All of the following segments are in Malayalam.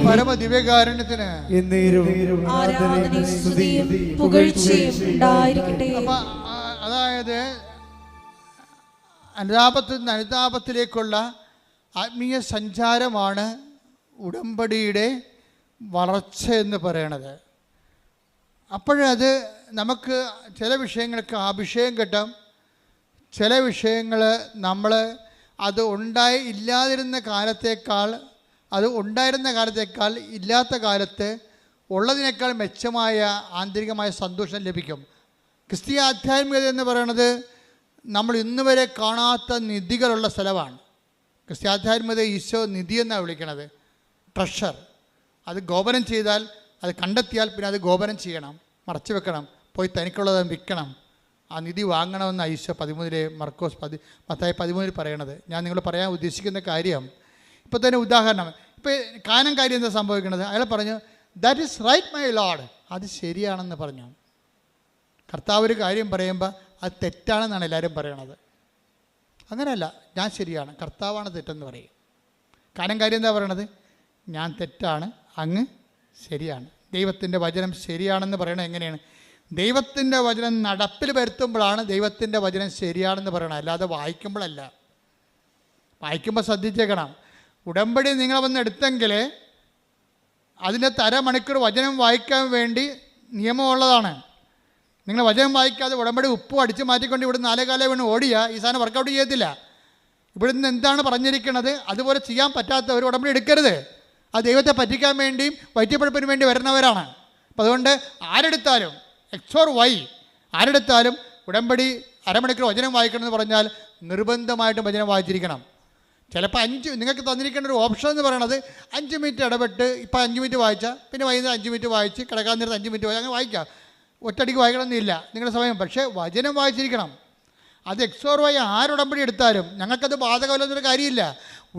പരമദിവ്യകാരുണ്യത്തിന് അതായത് അനുതാപത്തിൽ നിന്ന് അനുതാപത്തിലേക്കുള്ള ആത്മീയ സഞ്ചാരമാണ് ഉടമ്പടിയുടെ വളർച്ച എന്ന് പറയണത്. അപ്പോഴത് നമുക്ക് ചില വിഷയങ്ങൾക്ക് അഭിഷേകം കിട്ടാം, ചില വിഷയങ്ങൾ നമ്മൾ അത് ഇല്ലാതിരുന്ന കാലത്തേക്കാൾ ഇല്ലാത്ത കാലത്ത് ഉള്ളതിനേക്കാൾ മെച്ചമായ ആന്തരികമായ സന്തോഷം ലഭിക്കും. ക്രിസ്തീയ ആധ്യാത്മികത എന്ന് പറയുന്നത് നമ്മൾ ഇന്ന് വരെ കാണാത്ത നിധികളുള്ള സ്ഥലമാണ്. ക്രിസ്തീയ ആധ്യാത്മികത ഈശോ നിധി എന്നാണ് വിളിക്കുന്നത്, ട്രഷർ. അത് ഗോപനം ചെയ്താൽ, അത് കണ്ടെത്തിയാൽ പിന്നെ അത് ഗോപനം ചെയ്യണം, മറച്ചു വെക്കണം, പോയി തനിക്കുള്ളത് വിൽക്കണം, ആ നിധി വാങ്ങണമെന്ന് ഈശോ 13 മത്തായി 13 പറയണത്. ഞാൻ നിങ്ങൾ പറയാൻ ഉദ്ദേശിക്കുന്ന കാര്യം ഇപ്പോൾ തന്നെ ഉദാഹരണം, ഇപ്പോൾ കാനം കാര്യം എന്താ സംഭവിക്കുന്നത്? അയാൾ പറഞ്ഞു that is right my lord, അത് ശരിയാണെന്ന് പറഞ്ഞു. കർത്താവ് ഒരു കാര്യം പറയുമ്പോൾ അത് തെറ്റാണെന്നാണ് എല്ലാവരും പറയണത്. അങ്ങനെയല്ല, ഞാൻ ശരിയാണ്, കർത്താവാണ് തെറ്റെന്ന് പറയും. കാനം കാര്യം എന്താ പറയണത്? ഞാൻ തെറ്റാണ്, അങ്ങ് ശരിയാണ്. ദൈവത്തിൻ്റെ വചനം ശരിയാണെന്ന് പറയണത് എങ്ങനെയാണ്? ദൈവത്തിൻ്റെ വചനം നടപ്പിൽ വരുത്തുമ്പോഴാണ് ദൈവത്തിൻ്റെ വചനം ശരിയാണെന്ന് പറയണം, അല്ലാതെ വായിക്കുമ്പോഴല്ല. വായിക്കുമ്പോൾ ശ്രദ്ധിച്ചേക്കണം. ഉടമ്പടി നിങ്ങൾ വന്ന് എടുത്തെങ്കിൽ അതിൻ്റെ അരമണിക്കൂർ വചനം വായിക്കാൻ വേണ്ടി നിയമമുള്ളതാണ്. നിങ്ങൾ വചനം വായിക്കാതെ ഉടമ്പടി ഉപ്പ് അടിച്ച് മാറ്റിക്കൊണ്ട് ഇവിടെ 4 കാലം വീണ് ഓടിയാൽ ഈ സാധനം വർക്കൗട്ട് ചെയ്യത്തില്ല. ഇവിടുന്ന് എന്താണ് പറഞ്ഞിരിക്കുന്നത് അതുപോലെ ചെയ്യാൻ പറ്റാത്തവർ ഉടമ്പടി എടുക്കരുത്. അത് ദൈവത്തെ പറ്റിക്കാൻ വേണ്ടിയും വൈദ്യപ്പഴുപ്പിന് വേണ്ടി വരുന്നവരാണ്. അപ്പം അതുകൊണ്ട് ആരെടുത്താലും ആരെടുത്താലും ഉടമ്പടി അരമണിക്കൂർ വചനം വായിക്കണമെന്ന് പറഞ്ഞാൽ നിർബന്ധമായിട്ടും വചനം വായിച്ചിരിക്കണം. ചിലപ്പോൾ നിങ്ങൾക്ക് തന്നിരിക്കേണ്ട ഒരു ഓപ്ഷൻ എന്ന് പറയണത് 5 മിനിറ്റ് ഇടപെട്ട്, ഇപ്പോൾ 5 മിനിറ്റ് വായിച്ചാൽ പിന്നെ വൈകുന്നേരം 5 മിനിറ്റ് വായിച്ച് കിടക്കാൻ നേരത്ത് 5 മിനിറ്റ് വായിച്ച് അങ്ങനെ വായിക്കാം. ഒറ്റയടിക്ക് വായിക്കണമെന്നില്ല നിങ്ങളുടെ സമയം, പക്ഷേ വചനം വായിച്ചിരിക്കണം. അത് എക്സോർവായി ആരുടമ്പടി എടുത്താലും ഞങ്ങൾക്കത് ബാധകമല്ലെന്നൊരു കാര്യമില്ല.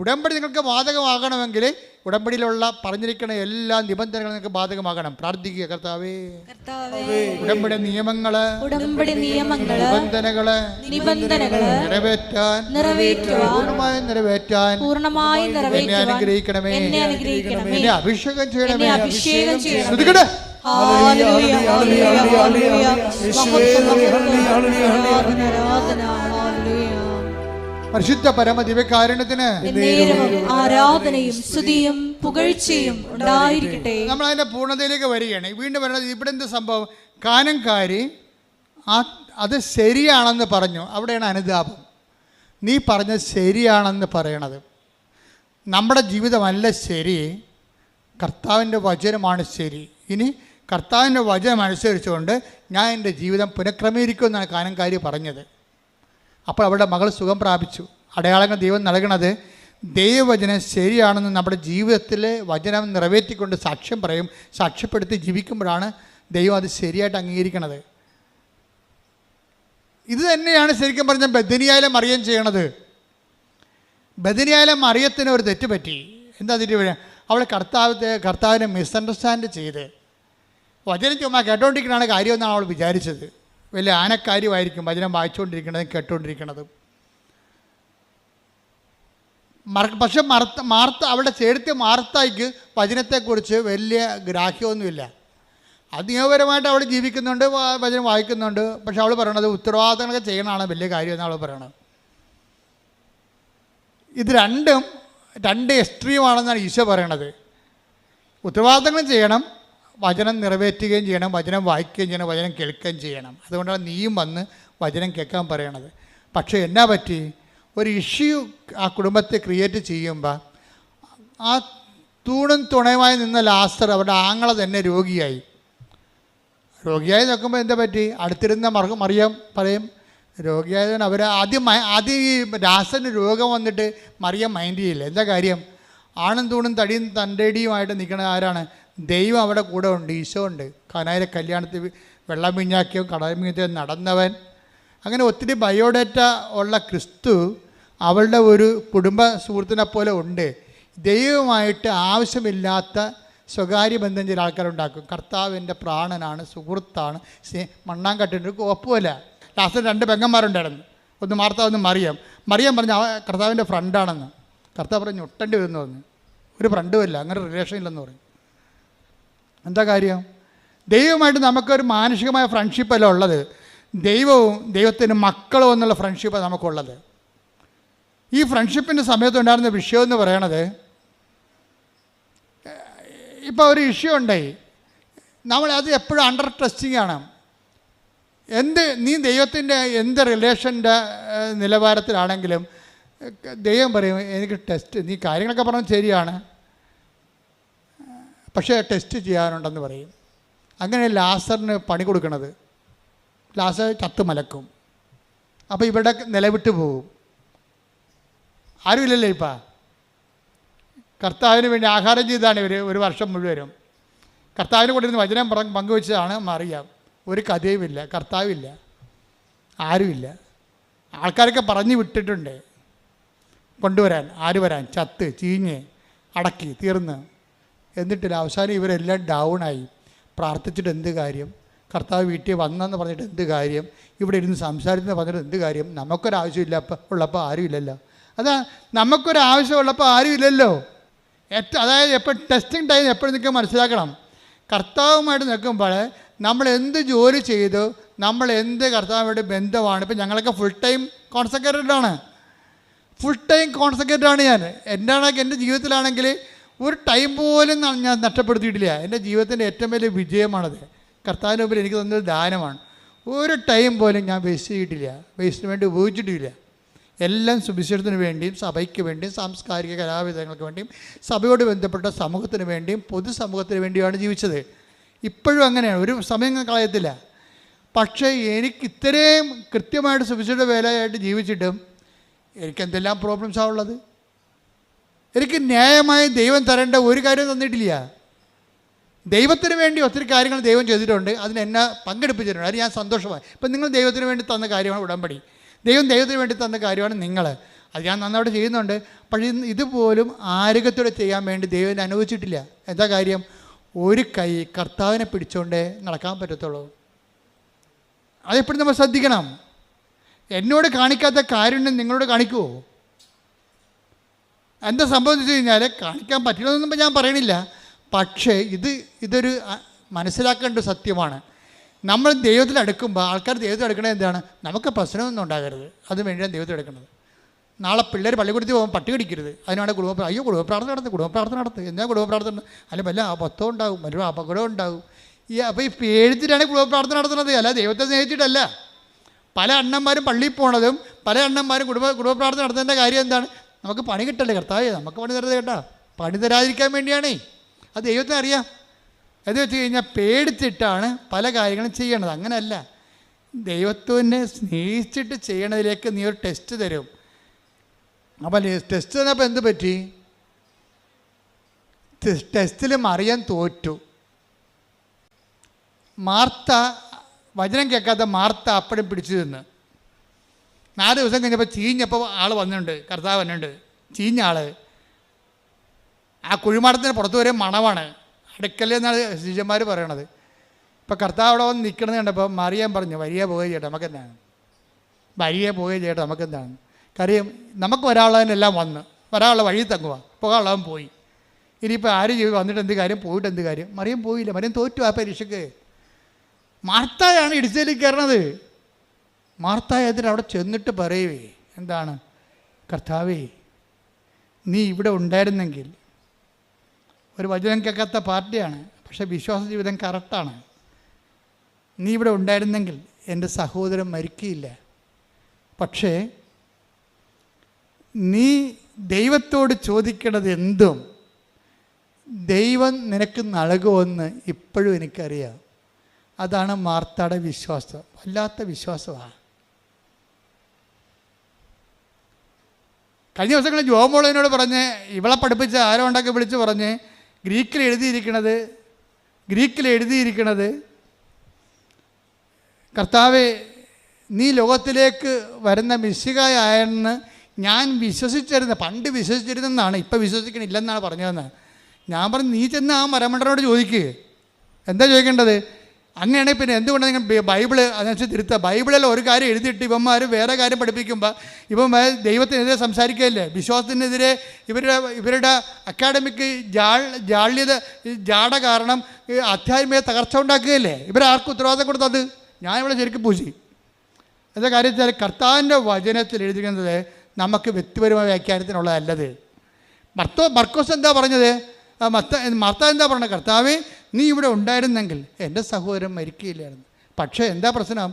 ഉടമ്പടി നിങ്ങൾക്ക് ബാധകമാകണമെങ്കിൽ ഉടമ്പടിയിലുള്ള പറഞ്ഞിരിക്കുന്ന എല്ലാ നിബന്ധനകളും നിങ്ങൾക്ക് ബാധകമാകണം. പ്രാർത്ഥിക്കുക, കർത്താവേ ഉടമ്പടി നിയമങ്ങള് നിബന്ധനകള് പൂർണ്ണമായി നിറവേറ്റാൻ എന്നെ അനുഗ്രഹിക്കണമേ, എന്നെ അഭിഷേകം ചെയ്യണമേ. പരിശുദ്ധ പരമദിവ്യകാരുണ്യത്തിന് ആരാധനയും സ്തുതിയും പുകഴ്ചയും ഉണ്ടായിരിക്കട്ടെ. നമ്മൾ അതിന്റെ പൂർണ്ണതയിലേക്ക് വരികയാണ്. വീണ്ടും പറയുന്നത് ഇവിടെ എന്ത് സംഭവം? കാനംകാരി അത് ശരിയാണെന്ന് പറഞ്ഞു. അവിടെയാണ് അനുതാപം. നീ പറഞ്ഞത് ശരിയാണെന്ന് പറയണത്. നമ്മുടെ ജീവിതമല്ല ശരി, കർത്താവിൻ്റെ വചനമാണ് ശരി. ഇനി കർത്താവിൻ്റെ വചനം അനുസരിച്ചുകൊണ്ട് ഞാൻ എൻ്റെ ജീവിതം പുനഃക്രമീകരിക്കുമെന്നാണ് കാനംകാരി പറഞ്ഞത്. അപ്പോൾ അവരുടെ മകൾ സുഖം പ്രാപിച്ചു. അടയാളങ്ങൾ ദൈവം നൽകണത് ദൈവവചനം ശരിയാണെന്ന് നമ്മുടെ ജീവിതത്തിലെ വചനം നിറവേറ്റിക്കൊണ്ട് സാക്ഷ്യം പറയും. സാക്ഷ്യപ്പെടുത്തി ജീവിക്കുമ്പോഴാണ് ദൈവം അത് ശരിയായിട്ട് അംഗീകരിക്കണത്. ഇത് തന്നെയാണ് ശരിക്കും പറഞ്ഞാൽ ബഥനിയയിലെ മറിയം ചെയ്യണത്. ബഥനിയയിലെ മറിയത്തിന് ഒരു തെറ്റ് പറ്റി. എന്താ തെറ്റ്? അവൾ കർത്താവിനെ മിസ്അണ്ടർസ്റ്റാൻഡ് ചെയ്ത് വചനം ചുമ്മാ കേട്ടോണ്ടിരിക്കണതാണ് കാര്യമെന്നാണ് അവൾ വിചാരിച്ചത്. വലിയ ആനക്കാര്യമായിരിക്കും വചനം വായിച്ചുകൊണ്ടിരിക്കണതും കേട്ടുകൊണ്ടിരിക്കണതും. പക്ഷെ മാർത്ത അവളുടെ ചേർത്തി മാർത്തായ്ക്ക് വചനത്തെക്കുറിച്ച് വലിയ ഗ്രാഹ്യമൊന്നുമില്ല. അത് നിയമപരമായിട്ട് അവൾ ജീവിക്കുന്നുണ്ട്, വചനം വായിക്കുന്നുണ്ട്. പക്ഷെ അവൾ പറയണത് ഉത്തരവാദിത്തങ്ങളൊക്കെ ചെയ്യണമാണ് വലിയ കാര്യം എന്നാണ് അവൾ പറയണത്. ഇത് രണ്ട് എക്സ്ട്രീമാണെന്നാണ് ഈശോ പറയണത്. ഉത്തരവാദിത്തങ്ങളും ചെയ്യണം, വചനം നിറവേറ്റുകയും ചെയ്യണം, വചനം വായിക്കുകയും ചെയ്യണം, വചനം കേൾക്കുകയും ചെയ്യണം. അതുകൊണ്ടാണ് നീയും വന്ന് വചനം കേൾക്കാൻ പറയണത്. പക്ഷേ എന്നാ പറ്റി? ഒരു ഇഷ്യൂ ആ കുടുംബത്തെ ക്രിയേറ്റ് ചെയ്യുമ്പോൾ ആ തൂണും തുണയുമായി നിന്ന ലാസർ അവരുടെ ആങ്ങളെ തന്നെ രോഗിയായി നോക്കുമ്പോൾ എന്താ പറ്റി? അടുത്തിരുന്ന മറിയം പറയും രോഗിയായതുകൊണ്ട് അവർ ആദ്യം ഈ ലാസറിന് രോഗം വന്നിട്ട് മറിയം മൈൻഡ് ചെയ്യില്ല. എന്താ കാര്യം? ആണും തൂണും തടിയും തൻ്റെടിയുമായിട്ട് നിൽക്കണ ആരാണ്? ദൈവം അവിടെ കൂടെ ഉണ്ട്, ഈശോ ഉണ്ട്. കാനായിലെ കല്യാണത്തിൽ വെള്ളം വീഞ്ഞാക്കിയോ കടൽ വീഞ്ഞാക്കിയോ നടന്നവൻ. അങ്ങനെ ഒത്തിരി ബയോഡേറ്റ ഉള്ള ക്രിസ്തു അവളുടെ ഒരു കുടുംബ സുഹൃത്തിനെ പോലെ ഉണ്ട്. ദൈവമായിട്ട് ആവശ്യമില്ലാത്ത സ്വകാര്യ ബന്ധം ചില ആൾക്കാരുണ്ടാക്കും. കർത്താവിൻ്റെ പ്രാണനാണ്, സുഹൃത്താണ്, മണ്ണാങ്കട്ടിൻ്റെ ഒരു ഒപ്പുമല്ല. ലാസ്റ്റ് 2 പെങ്ങന്മാരുണ്ടായിരുന്നു, ഒന്ന് മാർത്ത ഒന്ന് മറിയം. മറിയാൻ പറഞ്ഞു കർത്താവിൻ്റെ ഫ്രണ്ടാണെന്ന്. കർത്താവ് പറഞ്ഞു ഒട്ടേണ്ടി വരുമെന്ന് പറഞ്ഞു. ഒരു ഫ്രണ്ടുമില്ല, അങ്ങനെ റിലേഷൻ ഇല്ലെന്ന് പറയും. എന്താ കാര്യം? ദൈവമായിട്ട് നമുക്കൊരു മാനുഷികമായ ഫ്രണ്ട്ഷിപ്പല്ല ഉള്ളത്, ദൈവവും ദൈവത്തിന് മക്കളും എന്നുള്ള ഫ്രണ്ട്ഷിപ്പാണ് നമുക്കുള്ളത്. ഈ ഫ്രണ്ട്ഷിപ്പിൻ്റെ സമയത്തുണ്ടായിരുന്ന വിഷയമെന്ന് പറയണത്, ഇപ്പോൾ ഒരു ഇഷ്യൂ ഉണ്ടായി, നമ്മളത് എപ്പോഴും അണ്ടർ ടെസ്റ്റിംഗ് ആണ്. നീ ദൈവത്തിൻ്റെ എന്ത് റിലേഷൻ്റെ നിലവാരത്തിലാണെങ്കിലും ദൈവം പറയും എനിക്ക് ടെസ്റ്റ്, നീ കാര്യങ്ങളൊക്കെ പറഞ്ഞാൽ ശരിയാണ്, പക്ഷേ ടെസ്റ്റ് ചെയ്യാനുണ്ടെന്ന് പറയും. അങ്ങനെ ലാസറിന് പണി കൊടുക്കണത്. ലാസർ ചത്ത് മലക്കും. അപ്പോൾ ഇവിടെ നിലവിട്ട് പോകും. ആരുമില്ലല്ലോ ഇപ്പം. കർത്താവിന് വേണ്ടി ആഹാരം ചെയ്താണ് ഇവർ ഒരു വർഷം മുഴുവനും. കർത്താവിന് കൊണ്ടിരുന്ന് വചനം പങ്കുവെച്ചതാണ് മറിയാം. ഒരു കഥയുമില്ല, കർത്താവില്ല, ആരുമില്ല. ആൾക്കാരൊക്കെ പറഞ്ഞു വിട്ടിട്ടുണ്ട് കൊണ്ടുവരാൻ, ആര് വരാൻ, ചത്ത് ചീഞ്ഞ് അടക്കി തീർന്ന്. എന്നിട്ടില്ല, അവസാനം ഇവരെല്ലാം ഡൗണായി. പ്രാർത്ഥിച്ചിട്ട് എന്ത് കാര്യം, കർത്താവ് വീട്ടിൽ വന്നെന്ന് പറഞ്ഞിട്ട് എന്ത് കാര്യം, ഇവിടെ ഇരുന്ന് സംസാരിച്ചെന്ന് പറഞ്ഞിട്ട് എന്ത് കാര്യം, നമുക്കൊരാവശ്യമില്ല ഉള്ളപ്പോൾ ആരുമില്ലല്ലോ. അതാ നമുക്കൊരാവശ്യമുള്ളപ്പോൾ ആരുമില്ലല്ലോ. അതായത് എപ്പോഴും ടെസ്റ്റിംഗ് ടൈം എപ്പോഴും നിൽക്കാൻ മനസ്സിലാക്കണം. കർത്താവുമായിട്ട് നിൽക്കുമ്പോൾ നമ്മൾ എന്ത് ജോലി ചെയ്തു, നമ്മൾ എന്ത് കർത്താവുമായിട്ട് ബന്ധമാണ്. ഇപ്പം ഞങ്ങളൊക്കെ ഫുൾ ടൈം കോൺസെൻട്രേറ്റഡാണ്, ഫുൾ ടൈം കോൺസെൻട്രേറ്റഡാണ് ഞാൻ. എൻ്റെ ജീവിതത്തിലാണെങ്കിൽ ഒരു ടൈം പോലും ഞാൻ നഷ്ടപ്പെടുത്തിയിട്ടില്ല. എൻ്റെ ജീവിതത്തിൻ്റെ ഏറ്റവും വലിയ വിജയമാണത്. കർത്താവിന് മുമ്പിൽ എനിക്ക് തന്നൊരു ദാനമാണ്. ഒരു ടൈം പോലും ഞാൻ വേസ്റ്റ് ചെയ്തിട്ടില്ല, വേസ്റ്റിന് വേണ്ടി ഉപയോഗിച്ചിട്ടില്ല. എല്ലാം സുവിശേഷത്തിന് വേണ്ടിയും സഭയ്ക്ക് വേണ്ടിയും സാംസ്കാരിക കലാവിധങ്ങൾക്ക് വേണ്ടിയും സഭയോട് ബന്ധപ്പെട്ട സമൂഹത്തിന് വേണ്ടിയും പൊതുസമൂഹത്തിന് വേണ്ടിയാണ് ജീവിച്ചത്. ഇപ്പോഴും അങ്ങനെയാണ്, ഒരു സമയം കളയത്തില്ല. പക്ഷേ എനിക്ക് ഇത്രയും കൃത്യമായിട്ട് സുവിശേഷ വേലയായിട്ട് ജീവിച്ചിട്ടും എനിക്ക് എന്തെല്ലാം പ്രോബ്ലംസാണ് ഉള്ളത്. എനിക്ക് ന്യായമായി ദൈവം തരേണ്ട ഒരു കാര്യം തന്നിട്ടില്ല. ദൈവത്തിന് വേണ്ടി ഒത്തിരി കാര്യങ്ങൾ ദൈവം ചെയ്തിട്ടുണ്ട്, അതിന് എന്നെ പങ്കെടുപ്പിച്ചിട്ടുണ്ട്, അത് ഞാൻ സന്തോഷമായി. ഇപ്പം നിങ്ങൾ ദൈവത്തിന് വേണ്ടി തന്ന കാര്യമാണ് ഉടമ്പടി, ദൈവത്തിന് വേണ്ടി തന്ന കാര്യമാണ് നിങ്ങൾ, അത് ഞാൻ നന്നായിട്ട് ചെയ്യുന്നുണ്ട്. പക്ഷേ ഇതുപോലും ആരോഗ്യത്തോടെ ചെയ്യാൻ വേണ്ടി ദൈവം അനുവദിച്ചിട്ടില്ല. എന്താ കാര്യം? ഒരു കൈ കർത്താവിനെ പിടിച്ചുകൊണ്ടേ നടക്കാൻ പറ്റത്തുള്ളൂ. അതെപ്പോഴും നമ്മൾ ശ്രദ്ധിക്കണം. എന്നോട് കാണിക്കാത്ത കാര്യം നിങ്ങളോട് കാണിക്കുമോ? എന്താ സംഭവം എന്ന് വെച്ച് കഴിഞ്ഞാൽ, കാണിക്കാൻ പറ്റില്ലെന്നൊന്നും ഞാൻ പറയണില്ല, പക്ഷേ ഇതൊരു മനസ്സിലാക്കേണ്ട സത്യമാണ്. നമ്മൾ ദൈവത്തിൽ അടുക്കുമ്പോൾ, ആൾക്കാർ ദൈവത്തിൽ അടുക്കണത് എന്താണ്? നമുക്ക് പ്രശ്നമൊന്നും ഉണ്ടാകരുത്, അത് വേണ്ടിയാണ് ദൈവത്തിൽ എടുക്കുന്നത്. നാളെ പിള്ളേർ പള്ളിക്കൂടത്തിൽ പോകുമ്പോൾ പട്ടി കടിക്കരുത്, അതിനാണ് കുടുംബപ്രാർത്ഥന നടത്തുക. എന്താ കുടുംബപ്രാർത്ഥന? അല്ല വല്ല അബദ്ധം ഉണ്ടാകും, വല്ല അപകടം ഉണ്ടാകും. അപ്പോൾ ഈ പേടിച്ചിട്ടാണ് കുടുംബപ്രാർത്ഥന നടത്തുന്നത്, അല്ല ദൈവത്തെ സ്നേഹിച്ചിട്ടല്ല. പല അണ്ണന്മാരും പള്ളിയിൽ പോണതും പല അണ്ണന്മാരും കുടുംബപ്രാർത്ഥന നടത്തേണ്ട കാര്യം എന്താണ്? നമുക്ക് പണി കിട്ടല്ലേ കർത്താവേ, നമുക്ക് പണി തരുന്നത് കേട്ടാ, പണി തരാതിരിക്കാൻ വേണ്ടിയാണേ. അത് ദൈവത്തിന് അറിയാം. എന്ന് വെച്ച് കഴിഞ്ഞാൽ പേടിച്ചിട്ടാണ് പല കാര്യങ്ങളും ചെയ്യണത്. അങ്ങനെയല്ല, ദൈവത്തിനെ സ്നേഹിച്ചിട്ട് ചെയ്യണതിലേക്ക് നീ ഒരു ടെസ്റ്റ് തരും. അപ്പം ടെസ്റ്റ് തന്നപ്പോൾ എന്ത് പറ്റി? ടെസ്റ്റിൽ മറിയാൻ തോറ്റു. മാർത്ത, വചനം കേൾക്കാത്ത മാർത്ത അപ്പഴും പിടിച്ചു നിന്ന്. 4 ദിവസം കഴിഞ്ഞപ്പോൾ ചീഞ്ഞപ്പോൾ ആൾ വന്നിട്ടുണ്ട്, കർത്താവ് വന്നിട്ടുണ്ട്, ചീഞ്ഞ ആൾ. ആ കുഴിമാടത്തിന് പുറത്ത് വരെ മണമാണ്, അടുക്കല്ലേ എന്നാണ് ശിഷ്യന്മാർ പറയണത്. ഇപ്പോൾ കർത്താവ് അവിടെ വന്ന് നിൽക്കണമെന്ന് കണ്ടപ്പോൾ മറിയാൻ പറഞ്ഞു, വരിയെ പോവുക ചേട്ടാ നമുക്കെന്താണ്, വരിയെ പോവുക ചേട്ടാ നമുക്കെന്താണ്. കാര്യം നമുക്ക് ഒരാളതിനെല്ലാം ഒരാളുടെ വഴി തങ്ങുക, പോകാനുള്ളവൻ പോയി. ഇനിയിപ്പോൾ ആര് വന്നിട്ട് എന്ത് കാര്യം, പോയിട്ട് എന്ത് കാര്യം? മറിയം പോയില്ല, മറിയം തോറ്റു ആ പരീക്ഷയ്ക്ക്. മാർത്തായാണ് ഇടിച്ചതിൽ കയറണത്. മാർത്തായതിന് അവിടെ ചെന്നിട്ട് പറയുവേ എന്താണ്? കർത്താവേ, നീ ഇവിടെ ഉണ്ടായിരുന്നെങ്കിൽ. ഒരു വചനം കേൾക്കാത്ത പാർട്ടിയാണ്, പക്ഷേ വിശ്വാസ ജീവിതം കറക്റ്റാണ്. നീ ഇവിടെ ഉണ്ടായിരുന്നെങ്കിൽ എൻ്റെ സഹോദരൻ മരിക്കുകയില്ല. പക്ഷേ നീ ദൈവത്തോട് ചോദിക്കണത് എന്തും ദൈവം നിനക്ക് നൽകുമെന്ന് ഇപ്പോഴും എനിക്കറിയാം. അതാണ് മാർത്തയുടെ വിശ്വാസം. വല്ലാത്ത വിശ്വാസമാണ്. കഴിഞ്ഞ ദിവസങ്ങളിൽ ജോമോളനോട് പറഞ്ഞ്, ഇവളെ പഠിപ്പിച്ച ആരോ ഉണ്ടാക്കി വിളിച്ച് പറഞ്ഞ്, ഗ്രീക്കിൽ എഴുതിയിരിക്കണത് കർത്താവേ, നീ ലോകത്തിലേക്ക് വരുന്ന മിശിഹായെന്ന് ഞാൻ പണ്ട് വിശ്വസിച്ചിരുന്നെന്നാണ്, ഇപ്പം വിശ്വസിക്കണില്ലെന്നാണ് പറഞ്ഞതെന്ന്. ഞാൻ പറഞ്ഞു, നീ ചെന്ന് ആ മരമണ്ടനോട് ചോദിക്കുക. എന്താ ചോദിക്കേണ്ടത്? അങ്ങനെയാണെങ്കിൽ പിന്നെ എന്തുകൊണ്ടാണ് നിങ്ങൾ ബൈബിള് അതനുസരിച്ച് തിരുത്തുക? ബൈബിളിൽ ഒരു കാര്യം എഴുതിയിട്ട് ഇവന്മാർ വേറെ കാര്യം പഠിപ്പിക്കുമ്പോൾ ഇവന്മാർ ദൈവത്തിനെതിരെ സംസാരിക്കുകയല്ലേ? വിശ്വാസത്തിനെതിരെ ഇവരുടെ അക്കാഡമിക് ജാട കാരണം ആധ്യാത്മിക തകർച്ച ഉണ്ടാക്കുകയല്ലേ? ഇവരാർക്കും ഉത്തരവാദിത്തം കൊടുത്തത്? ഞാനിവിടെ ശരിക്കും പൂശി. എന്താ കാര്യം വെച്ചാൽ കർത്താവിൻ്റെ വചനത്തിൽ എഴുതിക്കുന്നത് നമുക്ക് വ്യക്തിപരമായ വ്യാഖ്യാനത്തിനുള്ളതല്ലത്. മർക്കോസ് എന്താ പറഞ്ഞത്? മർത്ത എന്താ പറഞ്ഞത്? കർത്താവേ, നീ ഇവിടെ ഉണ്ടായിരുന്നെങ്കിൽ എൻ്റെ സഹോദരൻ മരിക്കുകയില്ലായിരുന്നു. പക്ഷേ എന്താ പ്രശ്നം?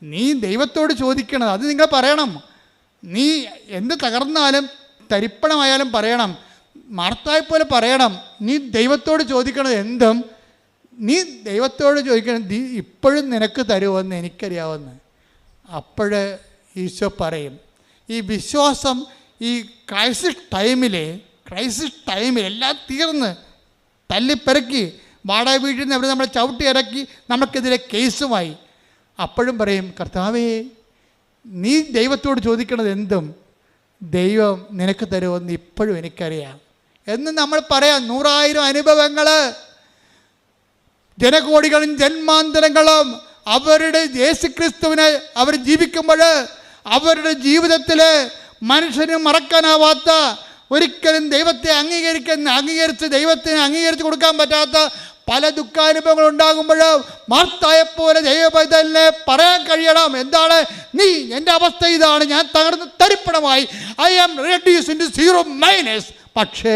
നീ ദൈവത്തോട് ചോദിക്കണം. അത് നിങ്ങൾ പറയണം. നീ എന്ത് തകർന്നാലും തരിപ്പണമായാലും പറയണം. മാർത്തായെപ്പോലെ പറയണം. നീ ദൈവത്തോട് ചോദിക്കണത് എന്തും നീ ദൈവത്തോട് ചോദിക്കണം, ഇപ്പോഴും നിനക്ക് തരുമെന്ന് എനിക്കറിയാവുന്ന. അപ്പോൾ ഈശോ പറയും, ഈ വിശ്വാസം ഈ ക്രൈസിസ് ടൈമിൽ എല്ലാം തീർന്ന് തല്ലിപ്പെരക്കി വാടക വീട്ടിൽ നിന്ന് അവിടെ നമ്മളെ ചവിട്ടി ഇറക്കി നമുക്കെതിരെ കേസുമായി. അപ്പോഴും പറയും, കർത്താവേ, നീ ദൈവത്തോട് ചോദിക്കണത് എന്തും ദൈവം നിനക്ക് തരുമെന്ന് ഇപ്പോഴും എനിക്കറിയാം എന്ന് നമ്മൾ പറയാം. 100,000 അനുഭവങ്ങൾ, ജനകോടികളും ജന്മാന്തരങ്ങളും അവരുടെ യേശുക്രിസ്തുവിനെ അവർ ജീവിക്കുമ്പോൾ അവരുടെ ജീവിതത്തിൽ മനുഷ്യന് മറക്കാനാവാത്ത, ഒരിക്കലും ദൈവത്തെ അംഗീകരിച്ച് ദൈവത്തിന് അംഗീകരിച്ച് കൊടുക്കാൻ പറ്റാത്ത പല ദുഃഖാനുഭവങ്ങൾ ഉണ്ടാകുമ്പോഴും മാർത്തായെപ്പോലെ ദൈവപൈതലിനെ പറയാൻ കഴിയണം. എന്താണ്? നീ എൻ്റെ അവസ്ഥ ഇതാണ്, ഞാൻ തകർന്ന് തരിപ്പണമായി, ഐ ആം റെഡ്യൂസ്ഡ് ഇൻടു 0 പക്ഷേ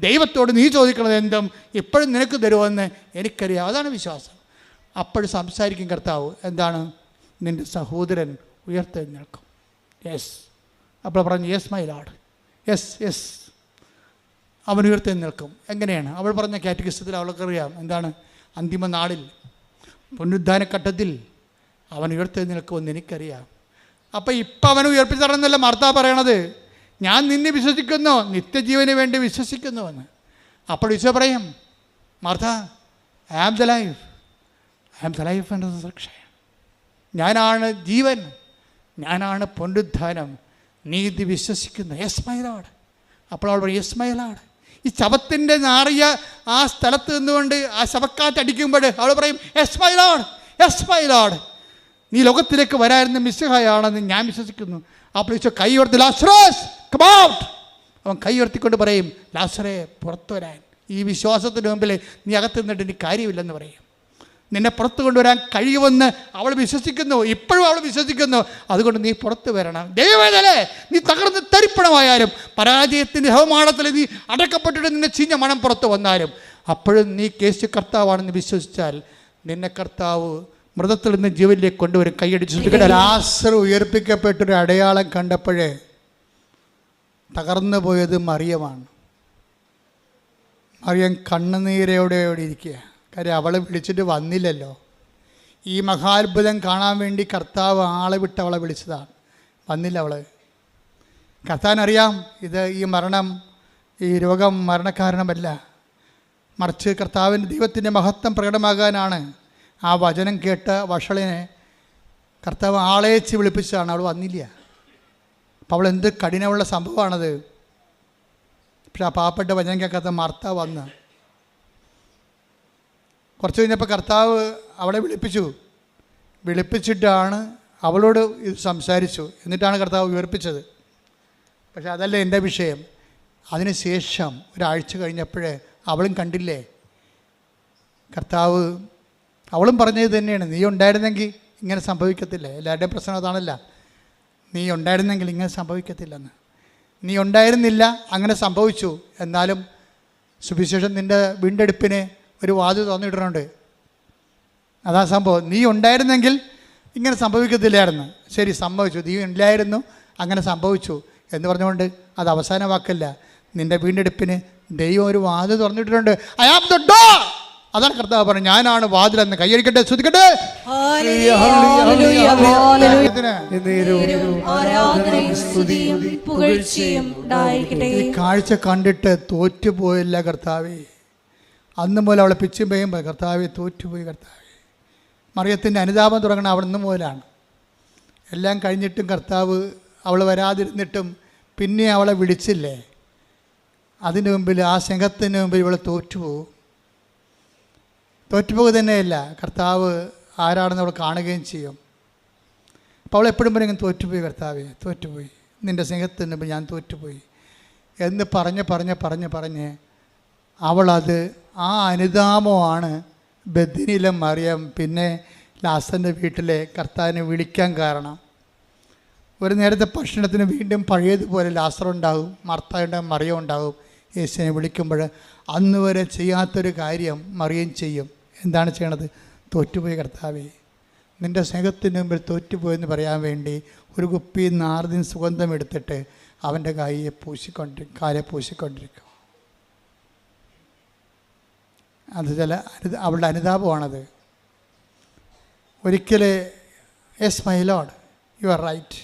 ദൈവത്തോട് നീ ചോദിക്കണത് എന്തും ഇപ്പോഴും നിനക്ക് തരുമെന്ന് എനിക്കറിയാം. അതാണ് വിശ്വാസം. അപ്പോഴും സംസാരിക്കും കർത്താവ്. എന്താണ്? നിൻ്റെ സഹോദരൻ ഉയർത്തെഴുന്നേൽക്കും. യെസ്. അപ്പോൾ പറഞ്ഞു, യെസ് മൈ ലോർഡ്, യെസ് അവൻ ഉയർത്തെഴുന്നേൽക്കും. എങ്ങനെയാണ്? അവൾ പറഞ്ഞ കാറ്റഗിസത്തിൽ അവൾക്കറിയാം. എന്താണ്? അന്തിമ നാളിൽ പുനരുദ്ധാനഘട്ടത്തിൽ അവൻ ഉയർത്തെഴുന്നേൽക്കുമെന്ന് എനിക്കറിയാം. അപ്പോൾ ഇപ്പം അവൻ ഉയർപ്പിച്ച് തരണമെന്നല്ല മാർത്ത പറയണത്. ഞാൻ നിന്നെ വിശ്വസിക്കുന്നു, നിത്യജീവന് വേണ്ടി വിശ്വസിക്കുന്നുവെന്ന്. അപ്പോൾ ഈശോ പറയും, Martha, I am the life and resurrection. ഞാനാണ് ജീവൻ, ഞാനാണ് പുനരുദ്ധാനം. നീ ഇത് വിശ്വസിക്കുന്നു? Yes my lord. അപ്പോൾ അവൾ പറയും, യെസ് മൈ ലോർഡ്. ഈ ശവത്തിൻ്റെ നാറിയ ആ സ്ഥലത്ത് നിന്നുകൊണ്ട് ആ ശവക്കാറ്റടിക്കുമ്പോൾ അവൾ പറയും, യെസ് മൈ ലോർഡ്, നീ ലോകത്തിലേക്ക് വരായിരുന്ന മിശിഹായാണെന്ന് ഞാൻ വിശ്വസിക്കുന്നു. അപ്പോൾ ഈശോ കൈ ഉയർത്തി, ലാസറസ് കം ഔട്ട്. അവൻ കൈ ഉയർത്തിക്കൊണ്ട് പറയും, ലാസറേ, പുറത്തു വരാൻ. ഈ വിശ്വാസത്തിന് മുമ്പിൽ നീ അകത്ത് നിന്നിട്ട് എനിക്ക് കാര്യമില്ലെന്ന് പറയും. നിന്നെ പുറത്തു കൊണ്ടുവരാൻ കഴിയുമെന്ന് അവൾ വിശ്വസിക്കുന്നു. ഇപ്പോഴും അവൾ വിശ്വസിക്കുന്നു. അതുകൊണ്ട് നീ പുറത്തു വരണം. ദൈവവേദനേ, നീ തകർന്ന് തരിപ്പണമായാലും, പരാജയത്തിൻ്റെ ഹവമാണത്തിൽ നീ അടക്കപ്പെട്ടിട്ട് നിന്നെ ചീഞ്ഞ മണം പുറത്തു വന്നാലും, അപ്പോഴും നീ യേശു കർത്താവാണെന്ന് വിശ്വസിച്ചാൽ നിന്നെ കർത്താവ് മൃതത്തിൽ നിന്ന് ജീവനിലേക്ക് കൊണ്ടുവരും. കൈയടിച്ചു. ലാസർ ഉയർപ്പിക്കപ്പെട്ടൊരു അടയാളം കണ്ടപ്പോഴേ തകർന്നു പോയത് മറിയമാണ്. മറിയം കണ്ണുനീരോടെ ഇരിക്കുക. കാര്യം അവളെ വിളിച്ചിട്ട് വന്നില്ലല്ലോ. ഈ മഹാത്ഭുതം കാണാൻ വേണ്ടി കർത്താവ് ആളെ വിട്ട് അവളെ വിളിച്ചതാണ്. വന്നില്ല അവൾ. കർത്താവിനറിയാം ഈ മരണം, ഈ രോഗം മരണകാരണമല്ല, മറിച്ച് കർത്താവിൻ്റെ ദൈവത്തിൻ്റെ മഹത്വം പ്രകടമാകാനാണ്. ആ വചനം കേട്ട വഷളിനെ കർത്താവ് ആളേച്ച് വിളിപ്പിച്ചതാണ്. അവൾ വന്നില്ല. അപ്പോൾ അവൾ എന്ത് കഠിനമുള്ള സംഭവമാണത്. പക്ഷെ ആ പാവപ്പെട്ട വചനം കേൾക്കാത്ത മാർത്ത വന്ന് കുറച്ച് കഴിഞ്ഞപ്പോൾ കർത്താവ് അവളെ വിളിപ്പിച്ചിട്ടാണ് അവളോട് ഇത് സംസാരിച്ചു. എന്നിട്ടാണ് കർത്താവ് ഉയർപ്പിച്ചത്. പക്ഷെ അതല്ല എൻ്റെ വിഷയം. അതിനുശേഷം ഒരാഴ്ച കഴിഞ്ഞപ്പോഴേ അവളും കണ്ടില്ലേ കർത്താവ്, അവളും പറഞ്ഞത് തന്നെയാണ്, നീ ഉണ്ടായിരുന്നെങ്കിൽ ഇങ്ങനെ സംഭവിക്കത്തില്ല. എല്ലാവരുടെയും പ്രശ്നം അതാണല്ല, നീ ഉണ്ടായിരുന്നെങ്കിൽ ഇങ്ങനെ സംഭവിക്കത്തില്ലെന്ന്. നീ ഉണ്ടായിരുന്നില്ല, അങ്ങനെ സംഭവിച്ചു. എന്നാലും സുവിശേഷം നിൻ്റെ വീണ്ടെടുപ്പിന് ഒരു വാതിൽ തുറന്നിടുന്നുണ്ട്. അതാ സംഭവം. നീ ഉണ്ടായിരുന്നെങ്കിൽ ഇങ്ങനെ സംഭവിക്കത്തില്ലായിരുന്നു. ശരി, സംഭവിച്ചു. നീ ഇല്ലായിരുന്നു, അങ്ങനെ സംഭവിച്ചു എന്ന് പറഞ്ഞുകൊണ്ട് അത് അവസാന വാക്കല്ല. നിൻ്റെ വീണ്ടെടുപ്പിന് ദൈവം ഒരു വാതിൽ തുറന്നിട്ടിട്ടുണ്ട്. I am the door. അതാണ് കർത്താവ് പറഞ്ഞു, ഞാനാണ് വാതിലെന്ന്. കൈയടിക്കട്ടെ, സ്തുതിക്കട്ടെ. ഈ കാഴ്ച കണ്ടിട്ട് തോറ്റുപോയില്ല കർത്താവേ. അന്ന് മുതൽ അവളെ പിച്ചും പെയ്യുമ്പോൾ കർത്താവെ തോറ്റുപോയി. കർത്താവെ, മറിയത്തിൻ്റെ അനുതാപം തുടങ്ങണം അവിടെ നിന്ന് മുതലാണ്. എല്ലാം കഴിഞ്ഞിട്ടും കർത്താവ് അവൾ വരാതിരുന്നിട്ടും പിന്നെ അവളെ വിളിച്ചില്ലേ. അതിന് മുമ്പിൽ, ആ സ്നേഹത്തിന് മുമ്പിൽ ഇവളെ തോറ്റുപോകുക തന്നെയല്ല. കർത്താവ് ആരാണെന്ന് അവൾ കാണുകയും ചെയ്യും. അപ്പോൾ അവൾ എപ്പോഴും പറയും, തോറ്റുപോയി കർത്താവേ, തോറ്റുപോയി, നിൻ്റെ സ്നേഹത്തിന് മുമ്പ് ഞാൻ തോറ്റുപോയി എന്ന് പറഞ്ഞ് അവളത് ആ അനുതാപമാണ് ബെഥനിയിലെ മറിയം പിന്നെ ലാസറിൻ്റെ വീട്ടിലെ കർത്താവിനെ വിളിക്കാൻ കാരണം. ഒരു നേരത്തെ ഭക്ഷണത്തിന് വീണ്ടും പഴയതുപോലെ ലാസറുണ്ടാകും, മർത്തായുണ്ടാകും, മറിയം ഉണ്ടാകും. യേശുവിനെ വിളിക്കുമ്പോൾ അന്ന് വരെ ചെയ്യാത്തൊരു കാര്യം മറിയം ചെയ്യും. എന്താണ് ചെയ്യണത്? തോറ്റുപോയി കർത്താവേ, നിൻ്റെ സ്നേഹത്തിന് മുമ്പിൽ തോറ്റുപോയെന്ന് പറയാൻ വേണ്ടി ഒരു കുപ്പി നാർദിൻ സുഗന്ധം എടുത്തിട്ട് അവൻ്റെ കാലെ പൂശിക്കൊണ്ടിരിക്കും. അത് അവളുടെ അനുതാപമാണത്. ഒരിക്കൽ yes my lord, you are right,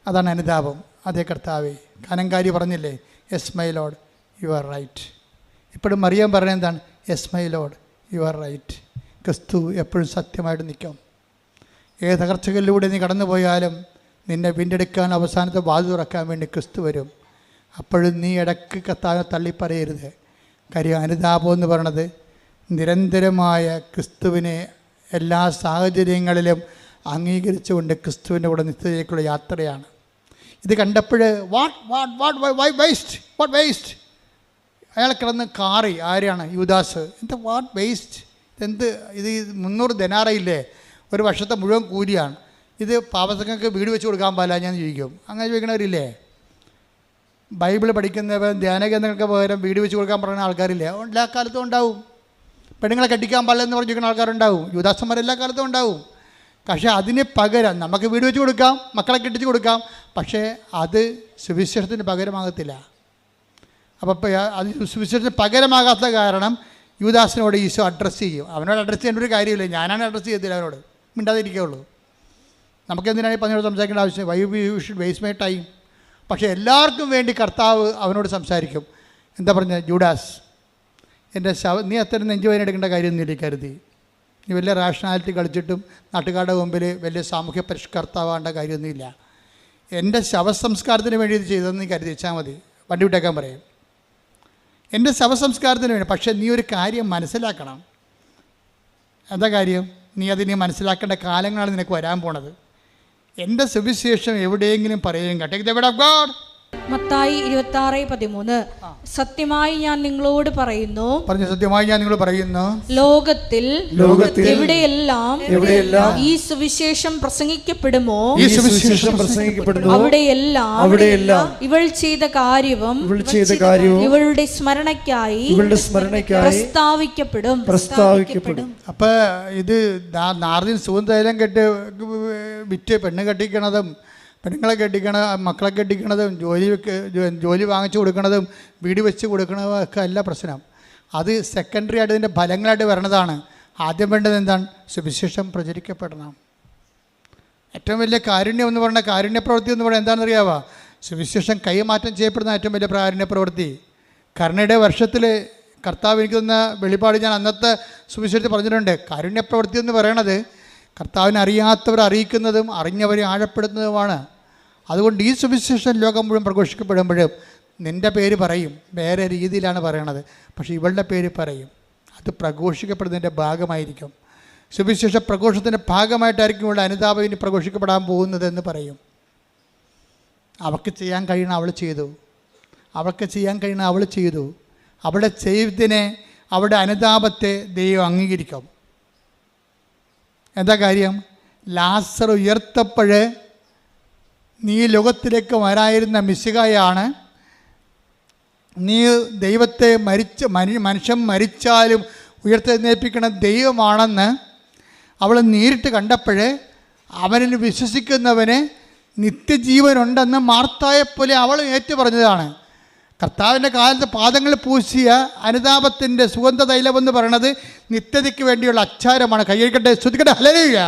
അതാണ് അനുതാപം. അതേ കർത്താവേ, കനങ്കാരി പറഞ്ഞില്ലേ, yes my lord, you are right. ഇപ്പോഴും മറിയം പറയുന്നത് എന്താണ്? Yes my lord, you are right. ക്രിസ്തു എപ്പോഴും സത്യമായിട്ട് നിൽക്കും. ഏത് തകർച്ചകളിലൂടെ നീ കടന്നു പോയാലും നിന്നെ വീണ്ടെടുക്കാൻ അവസാനത്തെ വാതിൽ തുറക്കാൻ വേണ്ടി ക്രിസ്തു വരും. അപ്പോഴും നീ ഇടയ്ക്ക് കർത്താവിനെ തള്ളിപ്പറയരുത്. കാര്യം അനുതാപം എന്ന് പറയണത് നിരന്തരമായ ക്രിസ്തുവിനെ എല്ലാ സാഹചര്യങ്ങളിലും അംഗീകരിച്ചുകൊണ്ട് ക്രിസ്തുവിൻ്റെ കൂടെ നിത്യതയിലേക്കുള്ള യാത്രയാണ്. ഇത് കണ്ടപ്പോൾ വാട്ട് വേസ്റ്റ് അയാൾ കിടന്ന് കാറി. ആരെയാണ്? യൂദാസ്. എന്താ വാട്ട് വേസ്റ്റ്? ഇത് 300 ദനാറയില്ലേ, ഒരു വർഷത്തെ മുഴുവൻ കൂലിയാണ്. ഇത് പാപസങ്ങൾക്ക് വീട് വെച്ച് കൊടുക്കാൻ പാടില്ല ഞാൻ ചോദിക്കും. അങ്ങനെ ചോദിക്കണവരില്ലേ? ബൈബിൾ പഠിക്കുന്നവർ ധ്യാനകേന്ദ്രങ്ങൾക്ക് പകരം വീട് വെച്ച് കൊടുക്കാൻ പറയുന്ന ആൾക്കാരില്ലേ? എല്ലാ കാലത്തും ഉണ്ടാവും. പെണ്ണുങ്ങളെ കെട്ടിക്കാൻ പാടില്ല എന്ന് പറഞ്ഞിരിക്കുന്ന ആൾക്കാരുണ്ടാവും. യുവദാസന്മാർ എല്ലാ കാലത്തും ഉണ്ടാവും. പക്ഷേ അതിന് പകരം നമുക്ക് വീട് വെച്ച് കൊടുക്കാം, മക്കളെ കെട്ടിച്ച് കൊടുക്കാം, പക്ഷേ അത് സുവിശേഷത്തിന് പകരമാകത്തില്ല. അപ്പോൾ അത് സുവിശേഷത്തിന് പകരമാകാത്ത കാരണം യുവദാസിനോട് ഈശോ അഡ്രസ്സ് ചെയ്യും. അവനോട് അഡ്രസ്സ് ചെയ്യേണ്ട ഒരു കാര്യമില്ല, ഞാനാണ് അഡ്രസ്സ് ചെയ്യത്തില്ല, അവനോട് മിണ്ടാതിരിക്കുകയുള്ളൂ. നമുക്കെന്തിനാണ് പറഞ്ഞോട് സംസാരിക്കേണ്ട ആവശ്യം? Why you should waste my time. പക്ഷേ എല്ലാവർക്കും വേണ്ടി കർത്താവ് അവനോട് സംസാരിക്കും. എന്താ പറഞ്ഞ? ജൂഡാസ്, എൻ്റെ നീ അത്ര നെഞ്ചുവേദന എടുക്കേണ്ട കാര്യമൊന്നുമില്ല കരുതി. നീ വലിയ റാഷണാലിറ്റി കളിച്ചിട്ടും നാട്ടുകാരുടെ മുമ്പിൽ വലിയ സാമൂഹ്യ പരിഷ്കർത്താവേണ്ട കാര്യമൊന്നുമില്ല. എൻ്റെ ശവസംസ്കാരത്തിന് വേണ്ടി ഇത് ചെയ്തതെന്ന് നീ കരുതി വെച്ചാൽ മതി, വണ്ടി വിട്ടേക്കാൻ പറയും. എൻ്റെ ശവസംസ്കാരത്തിന് വേണ്ടി. പക്ഷേ നീ ഒരു കാര്യം മനസ്സിലാക്കണം. എന്താ കാര്യം? നീ അതിനെ മനസ്സിലാക്കേണ്ട കാലങ്ങളാണ് നിനക്ക് വരാൻ പോണത്. എൻ്റെ സുവിശേഷം എവിടെയെങ്കിലും പറയും കേട്ടോ, the word of God. Mathai 26:13 സത്യമായി ഞാൻ നിങ്ങളോട് പറയുന്നു, സത്യമായി ഞാൻ നിങ്ങളോട് പറയുന്നു, ലോകത്തിൽ എവിടെയെല്ലാം ഈ സുവിശേഷം പ്രസംഗിക്കപ്പെടുമോ അവിടെയെല്ലാം ഇവൾ ചെയ്ത കാര്യവും ഇവളുടെ സ്മരണയ്ക്കായി പ്രസ്താവിക്കപ്പെടും. അപ്പൊ ഇത് നാർദിൻ സുഗന്ധതൈലം കെട്ട് വിറ്റ് പെണ്ണ് കെട്ടിക്കണതും പെണ്ണുങ്ങളെ കെട്ടിക്കണതും മക്കളെ കെട്ടിക്കണതും ജോലി വാങ്ങിച്ചു കൊടുക്കണതും വീട് വെച്ച് കൊടുക്കണതും ഒക്കെ അല്ല പ്രശ്നം. അത് സെക്കൻഡറി ആയിട്ട് ഇതിൻ്റെ ഫലങ്ങളായിട്ട് വരണതാണ്. ആദ്യം വേണ്ടത് എന്താണ്? സുവിശേഷം പ്രചരിക്കപ്പെടണം. ഏറ്റവും വലിയ കാരുണ്യം എന്ന് പറഞ്ഞാൽ, കാരുണ്യപ്രവൃത്തി എന്ന് പറഞ്ഞാൽ എന്താണെന്ന് അറിയാമോ? സുവിശേഷം കൈമാറ്റം ചെയ്യപ്പെടുന്ന ഏറ്റവും വലിയ കാരുണ്യപ്രവൃത്തി. കരുണയുടെ വർഷത്തിൽ കർത്താവ് എനിക്ക് തന്ന വെളിപാട് ഞാൻ അന്നത്തെ സുവിശേഷത്തിൽ പറഞ്ഞിട്ടുണ്ട്. കാരുണ്യപ്രവൃത്തി എന്ന് പറയണത് കർത്താവിനെ അറിയാത്തവരെ അറിയിക്കുന്നതും അറിഞ്ഞവരെ ആഴപ്പെടുത്തുന്നതുമാണ്. അതുകൊണ്ട് ഈ സുവിശേഷം ലോകം മുഴുവൻ പ്രഘോഷിക്കപ്പെടുമ്പോഴും നിൻ്റെ പേര് പറയും, വേറെ രീതിയിലാണ് പറയണത്, പക്ഷേ ഇവളുടെ പേര് പറയും. അത് പ്രഘോഷിക്കപ്പെടുന്നതിൻ്റെ ഭാഗമായിരിക്കും. സുവിശേഷ പ്രഘോഷത്തിൻ്റെ ഭാഗമായിട്ടായിരിക്കും ഇവളുടെ അനുതാപം ഇനി പ്രഘോഷിക്കപ്പെടാൻ പോകുന്നതെന്ന് പറയും. അവൾക്ക് ചെയ്യാൻ കഴിയണം അവൾ ചെയ്തു, അവൾക്ക് ചെയ്യാൻ കഴിയണം അവൾ ചെയ്തു. അവളുടെ ചെയ്തതിനെ, അവളുടെ അനുതാപത്തെ ദൈവം അംഗീകരിക്കും. എന്താ കാര്യം? ലാസർ ഉയർത്തപ്പോൾ നീ ലോകത്തിലേക്ക് വരായിരുന്ന മിശിഹായാണ്, നീ ദൈവത്തെ മനുഷ്യൻ മരിച്ചാലും ഉയർത്തെഴുന്നേൽപ്പിക്കുന്ന ദൈവമാണെന്ന് അവൾ നേരിട്ട് കണ്ടപ്പോൾ അവനിൽ വിശ്വസിക്കുന്നവന് നിത്യജീവനുണ്ടെന്ന് മാർത്തായെപ്പോലെ അവൾ ഏറ്റുപറഞ്ഞതാണ്. കർത്താവിൻ്റെ കാലത്ത് പാദങ്ങളിൽ പൂശിയ അനുതാപത്തിൻ്റെ സുഗന്ധതൈലമെന്ന് പറയുന്നത് നിത്യതയ്ക്ക് വേണ്ടിയുള്ള അച്ചാരമാണ്. കൈയ്യടിക്കട്ടെ, സ്തുതിക്കട്ടെ, ഹല്ലേലൂയ.